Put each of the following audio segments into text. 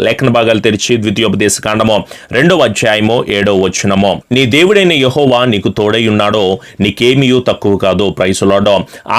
లేఖన భాగాలు తెరిచి ద్వితీయోపదేశ కాండము 2వ అధ్యాయము 7వ వచనము. నీ దేవుడైన యెహోవా నీకు తోడై ఉన్నాడో నీకేమీయూ తక్కువ కాదు. Praise the lord.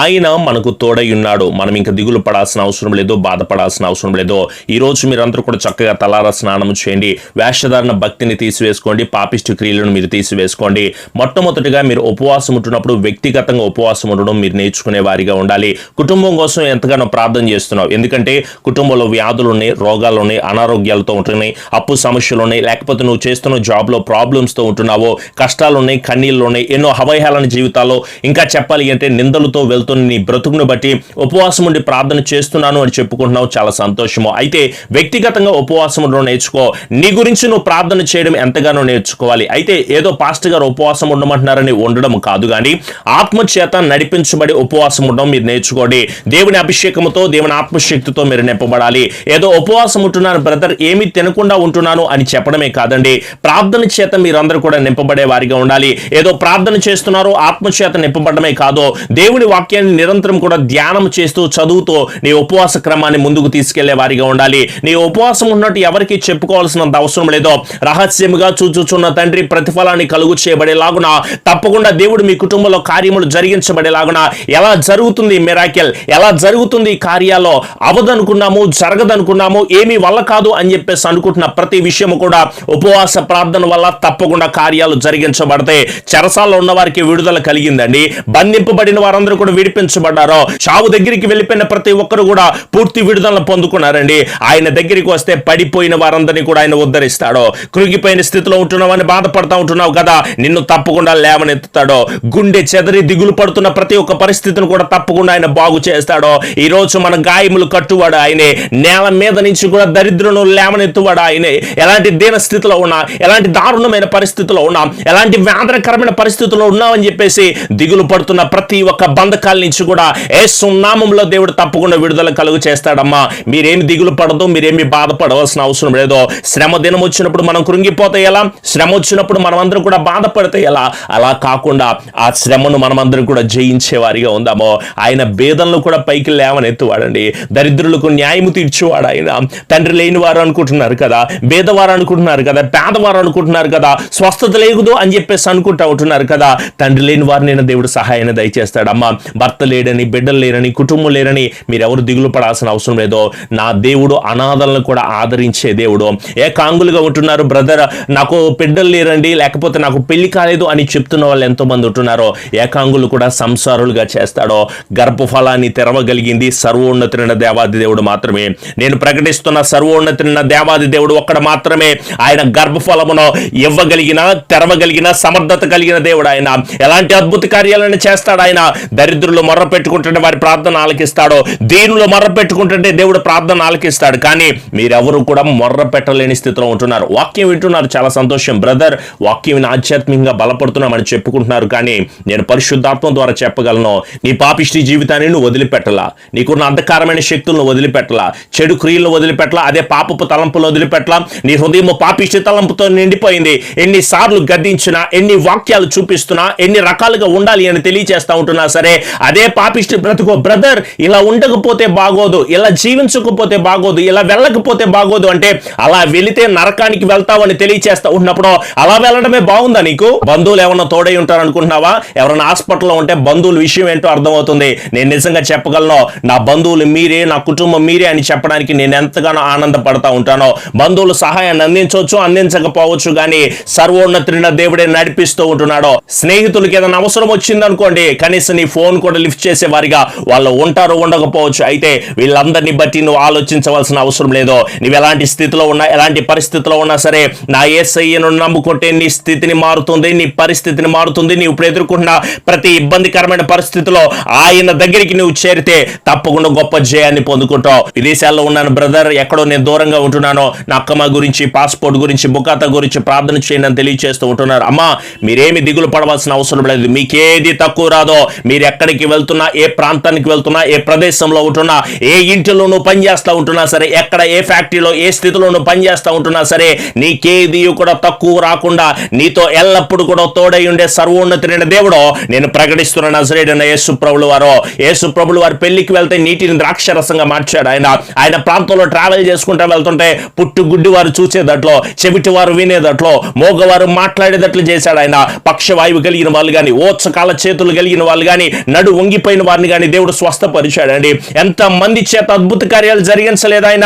ఆయన మనకు తోడై ఉన్నాడు. మనం ఇంకా దిగులు పడాల్సిన అవసరం లేదు, బాధపడాల్సిన అవసరం లేదు. ఈ రోజు మీరందరూ కూడా చక్కగా తలారా స్నానం చేయండి, వేషధారణ భక్తిని తీసివేసుకోండి, పాపిష్టి క్రియలను మీరు తీసివేసుకోండి. మొట్టమొదటిగా మీరు ఉపవాసం ఉంటున్నప్పుడు వ్యక్తిగతంగా ఉపవాసం ఉండడం మీరు నేర్చుకునే వారిగా ఉండాలి. కుటుంబం కోసం ఎంతగానో ప్రార్థన చేస్తున్నావు, ఎందుకంటే కుటుంబంలో వ్యాధులు ఉన్నాయి, రోగాలు ఉన్నాయి, అనారోగ్యాలతో ఉంటున్నాయి, అప్పు సమస్యలు ఉన్నాయి, లేకపోతే నువ్వు చేస్తున్న జాబ్లో ప్రాబ్లమ్స్తో ఉంటున్నావు, కష్టాలు ఉన్నాయి, కన్నీళ్ళు ఉన్నాయి, ఎన్నో హవైహాలన జీవితాల్లో, ఇంకా చెప్పాలి అంటే నిందలతో వెళ్తున్న నీ బ్రతుకును బట్టి ఉపవాసం ఉండి ప్రార్థన చేస్తున్నాను అని చెప్పుకుంటున్నావు. చాలా సంతోషము. అయితే వ్యక్తిగతంగా ఉపవాసం ఉండడం నేర్చుకో. నీ గురించి నువ్వు ప్రార్థన చేయడం ఎంతగానో నేర్చుకోవాలి. అయితే ఏదో పాస్టర్ గారు ఉపవాసం ఉండమంటున్నారని ఉండడం కాదు, కానీ ఆత్మచేత నడిపించబడి ఉపవాసం ఉండడం మీరు నేర్చుకోండి. దేవుని అభిషేకంతో, దేవుని ఆత్మశక్తితో మీరు నింపబడాలి. ఏదో ఉపవాసం ఉంటున్నాను బ్రదర్, ఏమీ తినకుండా ఉంటున్నాను అని చెప్పడమే కాదండి, ప్రార్థన చేత మీరందరూ కూడా నింపబడే వారిగా ఉండాలి. ఏదో ప్రార్థన చేస్తున్నారు, ఆత్మచేత నింపబడమే కాదు, దేవుని వాక్యాన్ని నిరంతరం కూడా ధ్యానం చేస్తూ చదువుతూ నీ ఉపవాస క్రమాన్ని ముందుకు తీసుకెళ్లే వారిగా ఉండాలి. నీ ఉపవాసం ఉన్నట్టు ఎవరికి చెప్పుకోవాల్సినంత అవసరం లేదో, రహస్యముగా చూచుచున్న తండ్రి ప్రతిఫలాన్ని కలుగు చేయబడేలాగున తప్పకుండా దేవుడు మీ కుటుంబంలో కార్యములు జరిగించబడేలాగున, ఎలా జరుగుతుంది మిరాకిల్, ఎలా జరుగుతుంది కార్యాల్లో, అవదనుకున్నాము, జరగదనుకున్నాము, ఏమీ వల్ల కాదు అని చెప్పేసి అనుకుంటున్న ప్రతి విషయము కూడా ఉపవాస ప్రార్థన వల్ల తప్పకుండా కార్యాలు జరిగించబడతాయి. చెరసాల్లో ఉన్న వారికి విడుదల కలిగిందండి, బంధింపబడిన వారందరూ కూడా విడిపించబడ్డారు, చావు దగ్గరికి వెళ్ళిపోయిన ప్రతి ఒక్కరు కూడా పూర్తి విడుదల పొందుకున్నారండి. ఆయన దగ్గరికి వస్తే పడిపోయిన వారందరినీ కూడా ఆయన ఉద్ధరిస్తాడు. కృంగిపోయిన స్థితిలో ఉంటున్నావని బాధపడతా ఉంటున్నావు కదా, నిన్ను తప్పకుండా లేవనెత్తుతాడు. గుండె చెదరి దిగులు పడుతున్న ప్రతి ఒక్క పరిస్థితిని కూడా తప్పకుండా ఆయన బాగు చేస్తాడు. ఈ రోజు మన గాయములు కట్టువాడు ఆయనే, నేల మీద నుంచి కూడా దరిద్రులను లేవనెత్తువాడు ఆయనే. ఎలాంటి దీన స్థితిలో ఉన్నా, ఎలాంటి దారుణమైన పరిస్థితిలో ఉన్నా, ఎలాంటి వేదనకరమైన పరిస్థితుల్లో ఉన్నామని చెప్పేసి దిగులు పడుతున్న ప్రతి ఒక్క బంధకాల నుంచి కూడా యేసు నామములో దేవుడు తప్పకుండా విడుదల కలుగు చేస్తాడమ్మా. మీరేమి దిగులు పడదు, మీరేమి బాధపడవలసిన అవసరం లేదు. శ్రమ దినం వచ్చినప్పుడు మనం కృంగిపోతే ఎలా, శ్రమ వచ్చినప్పుడు మనం అందరం కూడా బాధపడితే ఎలా, అలా కాకుండా ఆ శ్రమను మనమందరం కూడా జయించే వారిగా ఉందామో. ఆయన భేదంలో కూడా పైకి లేవనెత్తువాడండి, దరిద్రులకు న్యాయము తీర్చేవాడు ఆయన. తండ్రి లేని వారు అనుకుంటున్నారు కదా, భేదవారు అనుకుంటున్నారు కదా, పేదవారు అనుకుంటున్నారు కదా, స్వస్థత లేదు అని చెప్పేసి అనుకుంటా ఉంటున్నారు కదా, తండ్రి లేని వారిని దేవుడు సహాయాన్ని దయచేస్తాడు. అమ్మ, భర్త లేడని, బిడ్డలు లేరని, కుటుంబం లేరని మీరెవరు దిగులు పడాల్సిన అవసరం లేదు. నా దేవుడు అనాథలను కూడా ఆదరించే దేవుడు. ఏకాంగులుగా ఉంటున్నారు బ్రదర్, నాకు బిడ్డలు లేరండి, లేకపోతే నాకు పెళ్లి కాలేదు అని చెప్తున్న వాళ్ళు ఎంతో మంది ఉంటున్నారు. ఏకాంగులు కూడా సంసారులుగా చేస్తాడో. గర్భఫలాన్ని తెరవగలిగింది సర్వోన్నతుడైన దేవాది దేవుడు మాత్రమే. నేను ప్రకటిస్తున్న సర్వోన్నతుడైన దేవాది దేవుడు ఒక్కడ మాత్రమే ఆయన గర్భఫలమును ఇవ్వగలిగిన, తెరవగలిగిన సమర్థత కలిగిన దేవుడు ఆయన. ఎలాంటి అద్భుత కార్యాలను చేస్తాడు ఆయన. దరిద్రులు మొర్ర పెట్టుకుంటుంటే వారి ప్రార్థన ఆలకిస్తాడు, దీనులు మొర్ర పెట్టుకుంటుంటే దేవుడు ప్రార్థన ఆలకిస్తాడు. కానీ మీరెవరు కూడా మొర్ర పెట్టలేని స్థితిలో ఉంటున్నారు. వాక్యం వింటున్నారు, చాలా సంతోషం బ్రదర్, వాక్యం ఆధ్యాత్మికంగా బలపడుతున్నామని చెప్పుకుంటున్నారు. కానీ నేను పరిశుద్ధాత్మ ద్వారా చెప్పగలను, నీ పాపిష్టి జీవితాన్ని నువ్వు వదిలిపెట్టలా, నీకున్న అంధకారమైన శక్తులను వదిలిపెట్టలా, చెడు క్రియలను వదిలిపెట్టలా, అదే పాపపు తలంపులు వదిలిపెట్టలా. నీ హృదయం పాపిష్టి తలంపుతో నిండిపోయింది. ఎన్నిసార్లు గద్దించినా, ఎన్ని వాక్యాలు చూపిస్తున్నా, ఎన్ని రకాలుగా ఉండాలి అని తెలియచేస్తా ఉంటున్నా సరే, అదే పాపిష్టి బ్రతుకో బ్రదర్. ఇలా ఉండకపోతే బాగోదు, ఇలా జీవించకపోతే బాగోదు, ఇలా వెళ్ళకపోతే బాగోదు అంటే అలా వెళితే నరకానికి వెళ్తావు అని తెలియచేస్తా ఉన్నప్పుడు అలా వెళ్ళడమే బాగుందా నీకు? బంధువులు ఏమన్నా తోడై ఉంటారు అనుకుంటున్నావా? ఎవరైనా హాస్పిటల్లో ఉంటే బంధువుల విషయం ఏంటో అర్థమవుతుంది. నేను నిజంగా చెప్పగలను, నా బంధువులు మీరే, నా కుటుంబం మీరే అని చెప్పడానికి నేను ఎంతగానో ఆనందపడతా ఉంటానో. బంధువులు సహాయాన్ని అందించవచ్చు, అందించకపోవచ్చు, కానీ సర్వోన్నతుడైన దేవుడే నడిపిస్తూ ఉంటున్నాడు. స్నేహితులకి ఏదైనా అవసరం వచ్చింది అనుకోండి, కనీసం నీ ఫోన్ కూడా లిఫ్ట్ చేసే వారిగా వాళ్ళు ఉంటారు, ఉండకపోవచ్చు. అయితే వీళ్ళందరినీ బట్టి నువ్వు ఆలోచించవలసిన అవసరం లేదు. నువ్వు ఎలాంటి స్థితిలో ఉన్నా, ఎలాంటి పరిస్థితిలో ఉన్నా సరే, నా యేసయ్యను నమ్ముకుంటే నీ స్థితిని మారుతుంది, నీ పరిస్థితిని మారుతుంది. నీవు ఇప్పుడు ఎదుర్కొంటున్న ప్రతి ఇబ్బందికరమైన పరిస్థితిలో ఆయన దగ్గరికి నువ్వు చేరితే తప్పకుండా గొప్ప జయాన్ని పొందుకుంటావు. విదేశాల్లో ఉన్నాను బ్రదర్, ఎక్కడో నేను దూరంగా ఉంటున్నాను, నా అక్కమ్మ గురించి, పాస్పోర్ట్ గురించి, బుకాతా గురించి ప్రార్థన చేయండి అని తెలియజేస్తూ ఉంటున్నారు. అమ్మా, మీరేమి దిగులు పడవలసిన అవసరం లేదు. మీకేది తక్కువ రాదో. మీరు ఎక్కడికి వెళ్తున్నా, ఏ ప్రాంతానికి వెళ్తున్నా, ఏ ప్రదేశంలో ఉంటున్నా, ఏ ఇంటిలో నువ్వు పనిచేస్తూ ఉంటున్నా సరే, ఎక్కడ ఏ ఫ్యాక్టరీలో ఏ స్థితిలో నువ్వు పనిచేస్తూ ఉంటున్నా సరే, నీకేది కూడా తక్కువ రాకుండా నీతో ఎల్లప్పుడు కూడా తోడై ఉండే సర్వోన్నతుడైన దేవుడు నేను ప్రకటిస్తున్న నజరేయుడైన యేసు ప్రభుల వారు. యేసు ప్రభుల వారి పెళ్లికి వెళ్తే నీటిని ద్రాక్షరసంగా మార్చాడు ఆయన. ఆయన ప్రాంతంలో ట్రావెల్ చేసుకుంటూ వెళ్తుంటే పుట్టుగుడ్డి వారు చూసేదట్లో, చెవిటి వారు వినేదట్లో, మోగవారు మాట్లాడేటట్లు చేశాడు ఆయన. పక్షవాయువు కలిగిన వాళ్ళు కానీ, ఓత్సకాల చేతులు కలిగిన వాళ్ళు కానీ, నడు వంగిపోయిన వారిని కానీ దేవుడు స్వస్థపరిచాడండి. ఎంత మంది చేత అద్భుత కార్యాలు జరిగించలేదు ఆయన.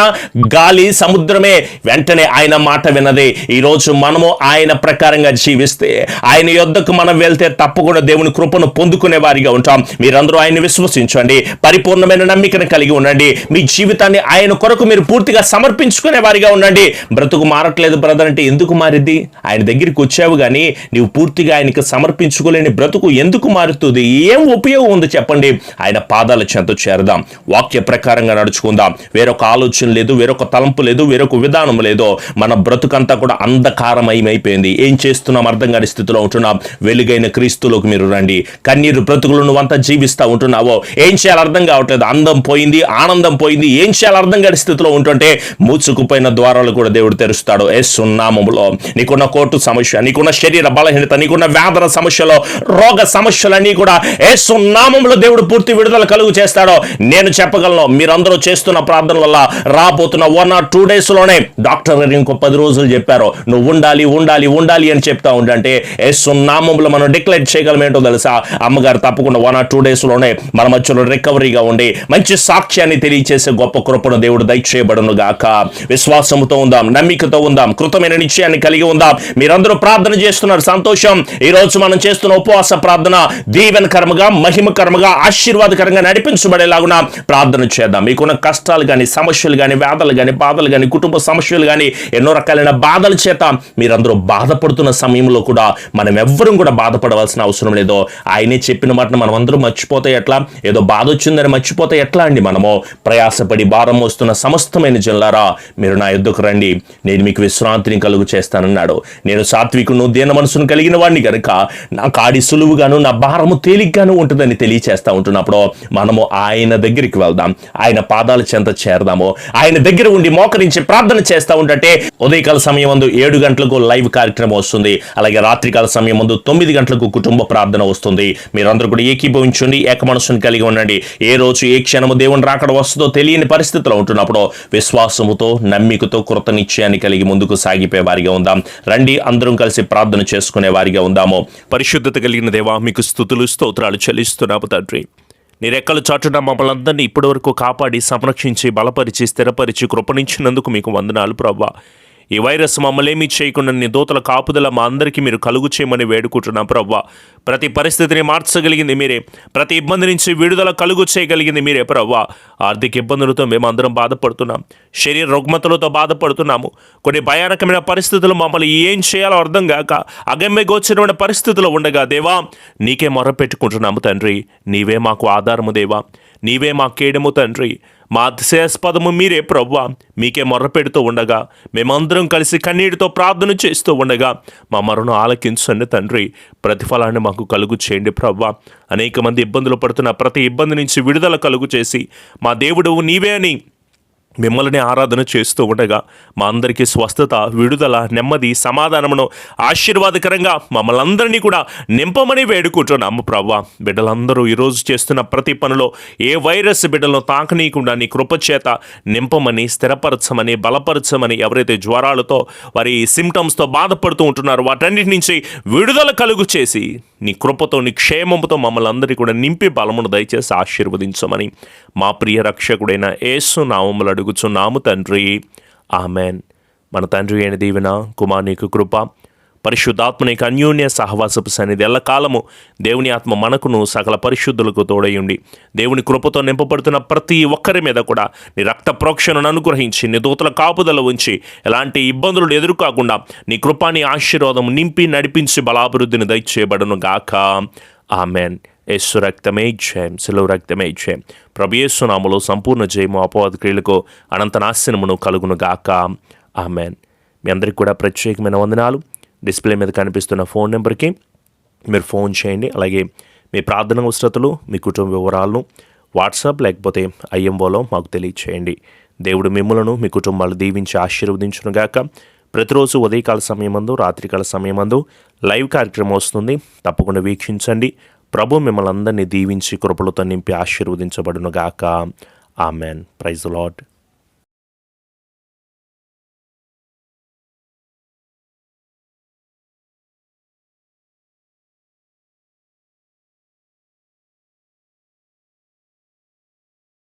గాలి, సముద్రమే వెంటనే ఆయన మాట విన్నది. ఈరోజు మనము ఆయన ప్రకారంగా జీవిస్తే, ఆయన యొద్దకు మనం వెళ్తే తప్పకుండా దేవుని కృపను పొందుకునే వారిగా ఉంటాం. మీరందరూ ఆయన్ని విశ్వసించండి, పరిపూర్ణమైన నమ్మికను కలిగి ఉండండి. మీ జీవితాన్ని ఆయన కొరకు మీరు పూర్తిగా సమర్పించుకునే వారిగా ఉండండి. బ్రతుకు మారట్లేదు బ్రదర్ అంటే ఎందుకు మారిద్ది? ఆయన దగ్గరికి వచ్చావు కానీ నీవు పూర్తిగా ఆయనకి సమర్పించుకోలేని బ్రతుకు ఎందుకు మారుతుంది? ఏం ఉపయోగం ఉంది చెప్పండి? ఆయన పాదాల చెంత చేరదాం, వాక్య ప్రకారంగా నడుచుకుందాం. వేరొక ఆలోచన లేదు, వేరొక తలంపు లేదు, వేరొక విధానం లేదు. మన బ్రతుకంతా కూడా అంధకారమయమైపోయింది. ఏం చేస్తున్నాం అర్థం కాని స్థితిలో ఉంటున్నాం. వెలుగైన క్రీస్తులోకి మీరు రండి. కన్నీరు బ్రతుకులు నువ్వంతా జీవిస్తూ ఉంటున్నావో ఏం చేయాలి అర్థం కావట్లేదు. అందం పోయింది, ఆనందం పోయింది, ఏం చేయాలి అర్థం కాని స్థితిలో ఉంటుంటే మూసుకుపోయిన ద్వారాలు కూడా దేవుడు తెరుస్తాడు. యేసు నామములో నీకున్న కోర్టు సమస్య, నీకున్న శరీర బలహీనత, నీకున్న వ్యాధుల సమస్యలో, రోగ సమస్యలన్నీ కూడా యేసు నామములో దేవుడు పూర్తి విడుదల కలుగు చేస్తాడో నేను చెప్పగలను. మీరందరూ చేస్తున్న ప్రార్థన వల్ల రాబోతున్న 1 or 2 days లోనే డాక్టర్ గారు ఇంకో 10 రోజులు చెప్పారు, నువ్వు ఉండాలి ఉండాలి ఉండాలి అని చెప్తా ఉండంటే యేసు నామములో మనం డిక్లేర్ చేయగలం. ఏంటో తెలుసా? అమ్మగారు తప్పకుండా 1 or 2 days లోనే మన మధ్యలో రికవరీగా ఉండి మంచి సాక్ష్యాన్ని తెలియచేసే గొప్ప కృపను దేవుడు దయచేయబడును గాక. విశ్వాసముతో ఉందాం, నమ్మికతో ఉందాం, కృతమైన నిశ్చయాన్ని కలిగి ఉందాం. మీరందరూ ప్రార్థన చేస్తున్నారు, సంతోషం. ఈ రోజు మనం చేస్తున్న ఉపవాస ప్రార్థన దీవెనకరముగా, మహిమకరముగా, ఆశీర్వాదకరంగా నడిపించబడేలాగున ప్రార్థన చేద్దాం. మీకున్న కష్టాలు కానీ, సమస్యలు కానీ, వ్యాధులు కానీ, బాధలు కానీ, కుటుంబ సమస్యలు కానీ, ఎన్నో రకాలైన బాధల చేత మీరందరూ బాధపడుతున్న సమయంలో కూడా మనం ఎవ్వరూ కూడా బాధపడవలసిన అవసరం లేదు. ఆయనే చెప్పిన మాటను మనం అందరూ మర్చిపోతే ఎట్లా? ఏదో బాధ వచ్చిందని మర్చిపోతే ఎట్లా అండి? మనము ప్రయాసపడి భారం మోస్తున్న సమస్తమైన జనులారా మీరు నా యొద్దకు రండి, నేను మీకు విశ్రాంతిని కలుగు చేస్తానన్నాడు. నేను సాత్వికును, దీన మనసును కలిగిన వాడిని కనుక నా కాడి సులువుగాను, నా భారము తేలిగ్గాను ఉంటుందని తెలియచేస్తా ఉంటున్నప్పుడు మనము ఆయన దగ్గరికి వెళ్దాం, ఆయన పాదాల చెంత చేరదాము. ఆయన దగ్గర ఉండి మోకరించి ప్రార్థన చేస్తా ఉంటే ఉదయకాల సమయం ముందు 7 గంటలకు లైవ్ కార్యక్రమం వస్తుంది. అలాగే రాత్రికాల సమయం ముందు 9 గంటలకు కుటుంబ ప్రార్థన వస్తుంది. మీరందరూ కూడా ఏకీభవించండి, ఏక మనసును కలిగి ఉండండి. ఏ రోజు ఏ క్షణము దేవుని రాకడ వస్తుందో తెలియని పరిస్థితిలో ఉంటున్నప్పుడు విశ్వాసముతో, నమ్మికతో, కృత నిశ్చయాన్ని కలిగి ముందుకు సాగిపోయే వారిగా ఉందాం. రండి, అందరం కలిసి ప్రార్థన చేసుకునే వారిగా ఉందాము. పరిశుద్ధత కలిగిన దేవా, మీకు స్తుతులు స్తోత్రాలు చెల్లిస్తున్నాము తండ్రి. నీ రెక్కల చాటున మమ్మల్ని అందరినీ ఇప్పటి వరకు కాపాడి, సంరక్షించి, బలపరిచి, స్థిరపరిచి, కృపణించినందుకు మీకు వందనాలు ప్రభువా. ఈ వైరస్ మమ్మల్ని చేయకుండా నీ దూతల కాపుదల మా అందరికీ మీరు కలుగు చేయమని వేడుకుంటున్నాం ప్రభువా. ప్రతి పరిస్థితిని మార్చగలిగింది మీరే, ప్రతి ఇబ్బంది నుంచి విడుదల కలుగు చేయగలిగింది మీరే ప్రభువా. ఆర్థిక ఇబ్బందులతో మేము అందరం బాధపడుతున్నాం, శరీర రుగ్మతలతో బాధపడుతున్నాము. కొన్ని భయానకమైన పరిస్థితులు మమ్మల్ని ఏం చేయాలో అర్థం కాక అగమ్యగోచరమైన పరిస్థితుల్లో ఉండగా దేవా నీకే మొరపెట్టుకుంటున్నాము తండ్రి. నీవే మాకు ఆధారము దేవా, నీవే మా కేడము తండ్రి. మా అతిశయాస్పదము మీరే ప్రభువా. మీకే మొర్ర పెడుతూ ఉండగా మేమందరం కలిసి కన్నీటితో ప్రార్థన చేస్తూ ఉండగా మా మరణం ఆలకించండి తండ్రి. ప్రతిఫలాన్ని మాకు కలుగు చేయండి ప్రభువా. అనేక మంది ఇబ్బందులు పడుతున్న ప్రతి ఇబ్బంది నుంచి విడుదల కలుగు చేసి మా దేవుడు నీవే అని మిమ్మల్ని ఆరాధన చేస్తూ ఉండగా మా అందరికీ స్వస్థత, విడుదల, నెమ్మది, సమాధానమును ఆశీర్వాదకరంగా మమ్మల్ని అందరినీ కూడా నింపమని వేడుకుంటున్నాము ప్రభువా. బిడ్డలందరూ ఈరోజు చేస్తున్న ప్రతి పనిలో ఏ వైరస్ బిడ్డలను తాకనీయకుండా నీ కృపచేత నింపమని, స్థిరపరచమని, బలపరచమని, ఎవరైతే జ్వరాలతో వారి సిమ్టమ్స్తో బాధపడుతూ ఉంటున్నారో వాటన్నిటి నుంచి విడుదల కలుగు చేసి నీ కృపతో, నీ క్షేమంతో మమ్మల్ని అందరికీ కూడా నింపి బలమును దయచేసి ఆశీర్వదించమని మా ప్రియ రక్షకుడైన యేసు నామములో అడుగుచున్నాము తండ్రి, ఆమెన్. మన తండ్రి అయిన దీవెన, కుమారునికి కృప, పరిశుద్ధాత్మ నీకు అన్యోన్య సహవాసపు సన్నిధి ఎల్లకాలము దేవుని ఆత్మ మనకును సకల పరిశుద్ధులకు తోడయుండి దేవుని కృపతో నింపబడుతున్న ప్రతి ఒక్కరి మీద కూడా నీ రక్త ప్రోక్షణను అనుగ్రహించి నీ దూతల కాపుదల ఉంచి ఎలాంటి ఇబ్బందులు ఎదుర్కోకుండా నీ కృపాని ఆశీర్వాదం నింపి నడిపించి బలాభివృద్ధిని దయచేయబడును గాక. ఆమెన్. యేసు రక్తమే జయం, సెలవు రక్తమే జయం. ప్రభు యేసు నామములో సంపూర్ణ జయము, అపవాద క్రియలకు అనంత నాశనమును కలుగును గాక. ఆమెన్. మీ అందరికీ కూడా ప్రత్యేకమైన వందనాలు. డిస్ప్లే మీద కనిపిస్తున్న ఫోన్ నెంబర్కి మీరు ఫోన్ చేయండి. అలాగే మీ ప్రార్థన అవసరతలు, మీ కుటుంబ వివరాలను వాట్సాప్ లేకపోతే ఐఎంఓలో మాకు తెలియచేయండి. దేవుడు మిమ్మలను, మీ కుటుంబాలు దీవించి ఆశీర్వదించును గాక. ప్రతిరోజు ఉదయకాల సమయమందు, రాత్రికాల సమయమందు లైవ్ కార్యక్రమం వస్తుంది, తప్పకుండా వీక్షించండి. ప్రభు మిమ్మల్ని అందరినీ దీవించి కృపలతో నింపి ఆశీర్వదించబడును గాక. ఆమెన్. Praise the lord.